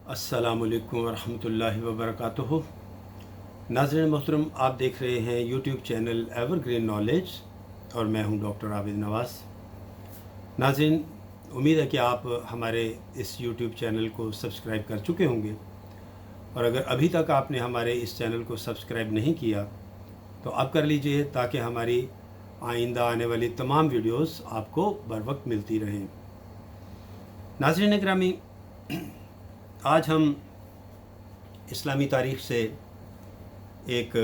السلام علیکم ورحمۃ اللہ وبرکاتہ۔ ناظرین محترم، آپ دیکھ رہے ہیں YouTube channel ever green knowledge اور میں ہوں ڈاکٹر عابد نواز۔ ناظرین، امید ہے کہ آپ ہمارے اس یوٹیوب چینل کو سبسکرائب کر چکے ہوں گے، اور اگر ابھی تک آپ نے ہمارے اس چینل کو سبسکرائب نہیں کیا تو اب کر لیجئے تاکہ ہماری آئندہ آنے والی تمام ویڈیوز آپ کو بر وقت ملتی رہیں۔ ناظرین گرامی، آج ہم اسلامی تاریخ سے ایک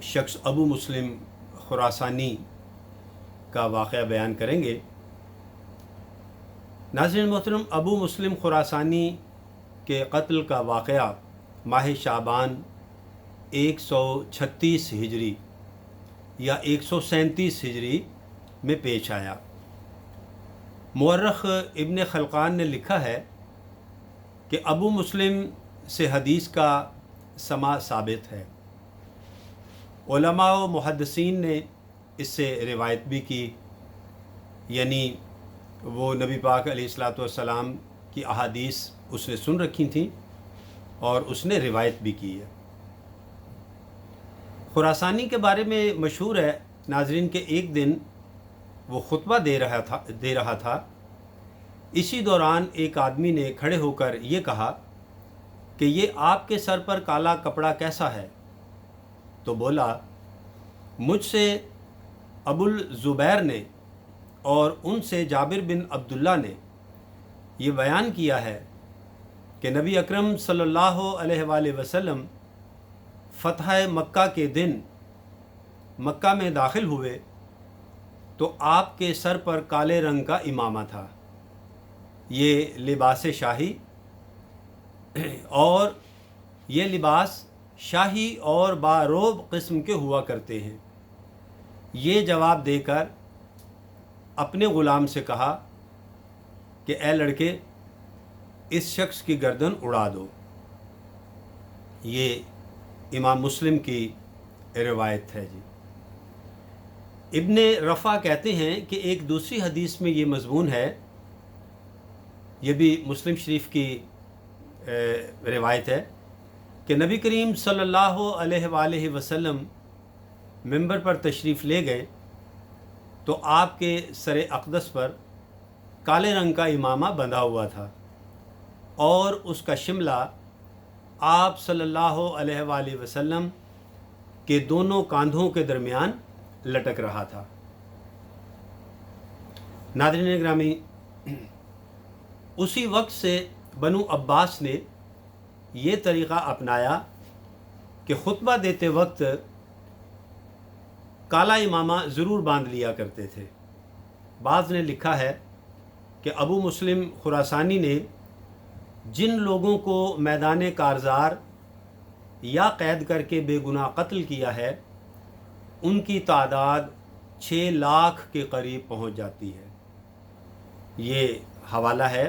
شخص ابو مسلم خراسانی کا واقعہ بیان کریں گے۔ ناظرین محترم، ابو مسلم خراسانی کے قتل کا واقعہ ماہ شعبان 136 ہجری یا 137 ہجری میں پیش آیا۔ مورخ ابن خلقان نے لکھا ہے کہ ابو مسلم سے حدیث کا سماع ثابت ہے۔ علماء و محدثین نے اس سے روایت بھی کی، یعنی وہ نبی پاک علیہ الصلاۃ والسلام کی احادیث اس نے سن رکھی تھیں اور اس نے روایت بھی کی ہے۔ خراسانی کے بارے میں مشہور ہے ناظرین کہ ایک دن وہ خطبہ دے رہا تھا۔ اسی دوران ایک آدمی نے کھڑے ہو کر یہ کہا کہ یہ آپ کے سر پر کالا کپڑا کیسا ہے؟ تو بولا، مجھ سے ابو الزبیر نے اور ان سے جابر بن عبداللہ نے یہ بیان کیا ہے کہ نبی اکرم صلی اللہ علیہ وآلہ وسلم فتح مکہ کے دن مکہ میں داخل ہوئے تو آپ کے سر پر کالے رنگ کا امامہ تھا۔ یہ لباس شاہی اور یہ لباس شاہی اور باروب قسم کے ہوا کرتے ہیں۔ یہ جواب دے کر اپنے غلام سے کہا کہ اے لڑکے، اس شخص کی گردن اڑا دو۔ یہ امام مسلم کی روایت ہے جی۔ ابن رفع کہتے ہیں کہ ایک دوسری حدیث میں یہ مضمون ہے، یہ بھی مسلم شریف کی روایت ہے کہ نبی کریم صلی اللہ علیہ وآلہ وسلم منبر پر تشریف لے گئے تو آپ کے سر اقدس پر کالے رنگ کا امامہ بندھا ہوا تھا اور اس کا شملہ آپ صلی اللہ علیہ وآلہ وسلم کے دونوں کاندھوں کے درمیان لٹک رہا تھا۔ ناظرین گرامی، اسی وقت سے بنو عباس نے یہ طریقہ اپنایا کہ خطبہ دیتے وقت کالا امامہ ضرور باندھ لیا کرتے تھے۔ بعض نے لکھا ہے کہ ابو مسلم خراسانی نے جن لوگوں کو میدان کارزار یا قید کر کے بے گناہ قتل کیا ہے ان کی تعداد 6 لاکھ کے قریب پہنچ جاتی ہے۔ یہ حوالہ ہے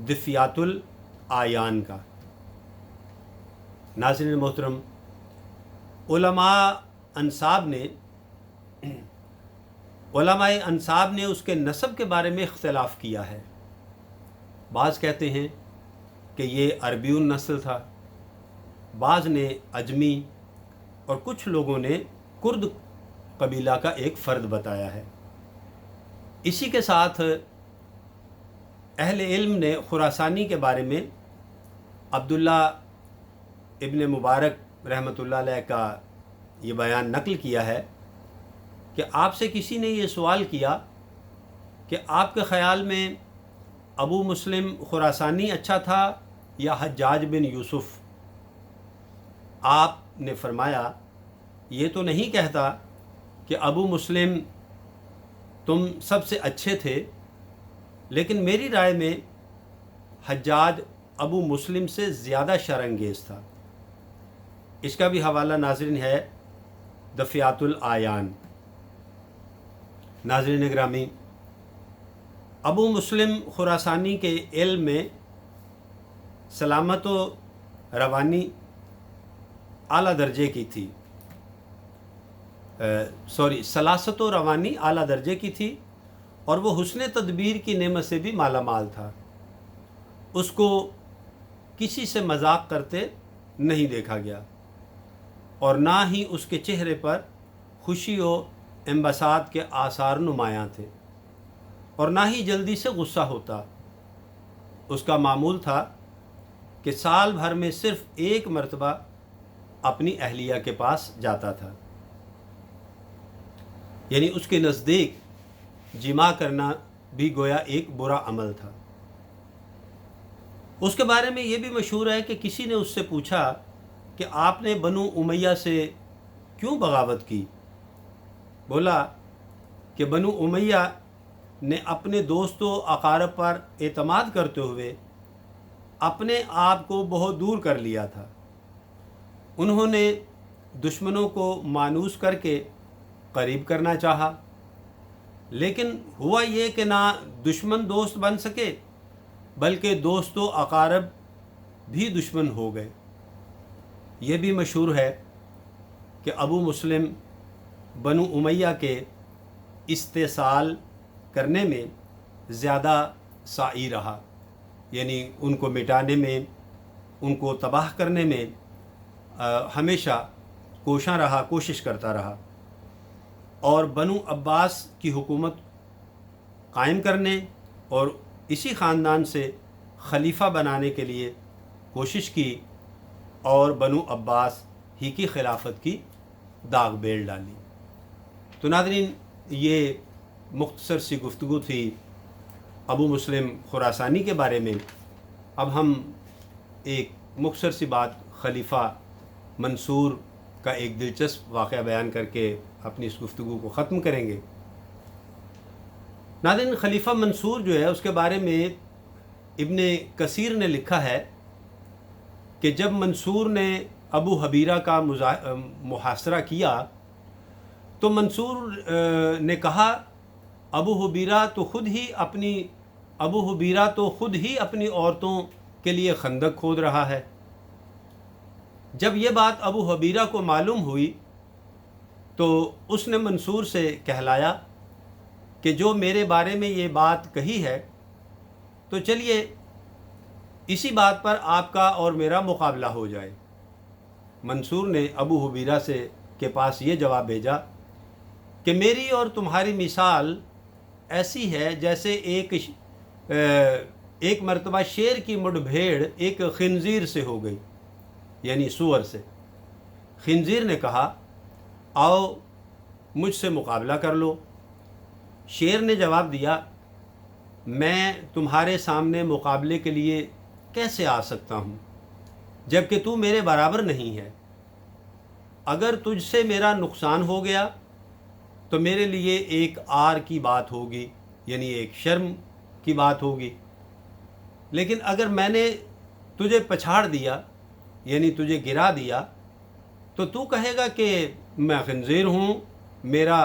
دفیات العیان کا۔ ناظرین محترم، علماء انصاب نے اس کے نسب کے بارے میں اختلاف کیا ہے۔ بعض کہتے ہیں کہ یہ عربی النسل تھا، بعض نے عجمی، اور کچھ لوگوں نے کرد قبیلہ کا ایک فرد بتایا ہے۔ اسی کے ساتھ اہل علم نے خراسانی کے بارے میں عبداللہ ابن مبارک رحمۃ اللہ علیہ کا یہ بیان نقل کیا ہے کہ آپ سے کسی نے یہ سوال کیا کہ آپ کے خیال میں ابو مسلم خراسانی اچھا تھا یا حجاج بن یوسف؟ آپ نے فرمایا، یہ تو نہیں کہتا کہ ابو مسلم تم سب سے اچھے تھے، لیکن میری رائے میں حجاج ابو مسلم سے زیادہ شر انگیز تھا۔ اس کا بھی حوالہ ناظرین ہے دفیات العیان۔ ناظرین گرامی، ابو مسلم خراسانی کے علم میں سلامت و روانی اعلیٰ درجے کی تھی، سلاست و روانی اعلیٰ درجے کی تھی، اور وہ حسن تدبیر کی نعمت سے بھی مالا مال تھا۔ اس کو کسی سے مذاق کرتے نہیں دیکھا گیا، اور نہ ہی اس کے چہرے پر خوشی و انبساط کے آثار نمایاں تھے، اور نہ ہی جلدی سے غصہ ہوتا۔ اس کا معمول تھا کہ سال بھر میں صرف ایک مرتبہ اپنی اہلیہ کے پاس جاتا تھا، یعنی اس کے نزدیک جماع کرنا بھی گویا ایک برا عمل تھا۔ اس کے بارے میں یہ بھی مشہور ہے کہ کسی نے اس سے پوچھا کہ آپ نے بنو امیہ سے کیوں بغاوت کی؟ بولا کہ بنو امیہ نے اپنے دوست و اقارب پر اعتماد کرتے ہوئے اپنے آپ کو بہت دور کر لیا تھا۔ انہوں نے دشمنوں کو مانوس کر کے قریب کرنا چاہا، لیکن ہوا یہ کہ نہ دشمن دوست بن سکے بلکہ دوست و اقارب بھی دشمن ہو گئے۔ یہ بھی مشہور ہے کہ ابو مسلم بنو امیہ کے استحصال کرنے میں زیادہ سعی رہا، یعنی ان کو مٹانے میں، ان کو تباہ کرنے میں ہمیشہ کوشاں رہا، کوشش کرتا رہا، اور بنو عباس کی حکومت قائم کرنے اور اسی خاندان سے خلیفہ بنانے کے لیے کوشش کی، اور بنو عباس ہی کی خلافت کی داغ بیل ڈالی۔ تو ناظرین، یہ مختصر سی گفتگو تھی ابو مسلم خراسانی کے بارے میں۔ اب ہم ایک مختصر سی بات خلیفہ منصور کا ایک دلچسپ واقعہ بیان کر کے اپنی اس گفتگو کو ختم کریں گے۔ ناظرین، خلیفہ منصور جو ہے اس کے بارے میں ابن کثیر نے لکھا ہے کہ جب منصور نے ابو حبیرہ کا محاصرہ کیا تو منصور نے کہا ابو حبیرہ تو خود ہی اپنی عورتوں کے لیے خندق کھود رہا ہے۔ جب یہ بات ابو حبیرہ کو معلوم ہوئی تو اس نے منصور سے کہلایا کہ جو میرے بارے میں یہ بات کہی ہے تو چلیے اسی بات پر آپ کا اور میرا مقابلہ ہو جائے۔ منصور نے ابو حبیرہ کے پاس یہ جواب بھیجا کہ میری اور تمہاری مثال ایسی ہے جیسے ایک مرتبہ شیر کی مڈ بھیڑ ایک خنزیر سے ہو گئی، یعنی سور سے۔ خنزیر نے کہا آؤ مجھ سے مقابلہ کر لو۔ شیر نے جواب دیا میں تمہارے سامنے مقابلے کے لیے کیسے آ سکتا ہوں جبکہ تو میرے برابر نہیں ہے؟ اگر تجھ سے میرا نقصان ہو گیا تو میرے لیے ایک عار کی بات ہوگی، یعنی ایک شرم کی بات ہوگی، لیکن اگر میں نے تجھے پچھاڑ دیا یعنی تجھے گرا دیا تو تو کہے گا کہ میں خنزیر ہوں، میرا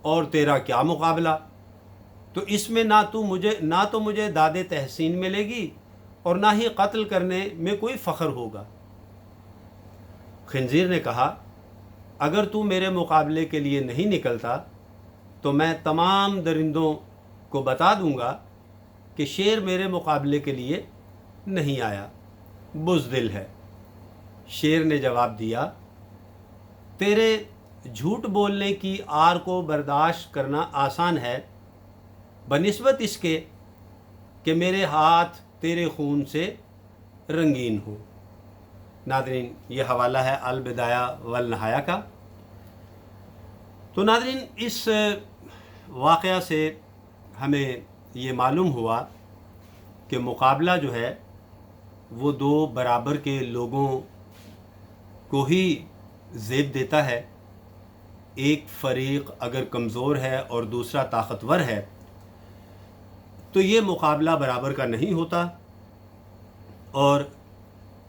اور تیرا کیا مقابلہ؟ تو اس میں نہ تو مجھے داد تحسین ملے گی اور نہ ہی قتل کرنے میں کوئی فخر ہوگا۔ خنزیر نے کہا اگر تو میرے مقابلے کے لیے نہیں نکلتا تو میں تمام درندوں کو بتا دوں گا کہ شیر میرے مقابلے کے لیے نہیں آیا، بزدل ہے۔ شیر نے جواب دیا تیرے جھوٹ بولنے کی عار کو برداشت کرنا آسان ہے بنسبت اس کے کہ میرے ہاتھ تیرے خون سے رنگین ہوں۔ ناظرین، یہ حوالہ ہے البدایہ والنہایہ کا۔ تو ناظرین، اس واقعہ سے ہمیں یہ معلوم ہوا کہ مقابلہ جو ہے وہ دو برابر کے لوگوں کو ہی زیب دیتا ہے۔ ایک فریق اگر کمزور ہے اور دوسرا طاقتور ہے تو یہ مقابلہ برابر کا نہیں ہوتا، اور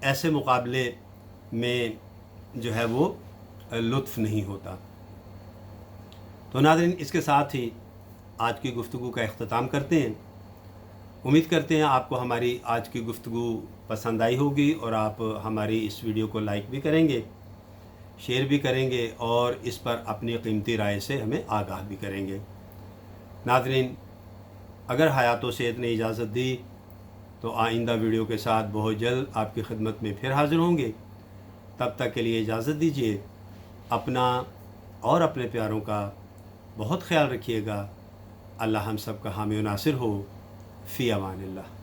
ایسے مقابلے میں جو ہے وہ لطف نہیں ہوتا۔ تو ناظرین، اس کے ساتھ ہی آج کی گفتگو کا اختتام کرتے ہیں۔ امید کرتے ہیں آپ کو ہماری آج کی گفتگو پسند آئی ہوگی اور آپ ہماری اس ویڈیو کو لائک بھی کریں گے، شیئر بھی کریں گے اور اس پر اپنی قیمتی رائے سے ہمیں آگاہ بھی کریں گے۔ ناظرین، اگر حیات و صحت نے اجازت دی تو آئندہ ویڈیو کے ساتھ بہت جلد آپ کی خدمت میں پھر حاضر ہوں گے. تب تک کے لیے اجازت دیجیے. اپنا اور اپنے پیاروں کا بہت خیال رکھیے گا. اللہ ہم سب کا حامی و ناصر ہو. فی امان اللہ.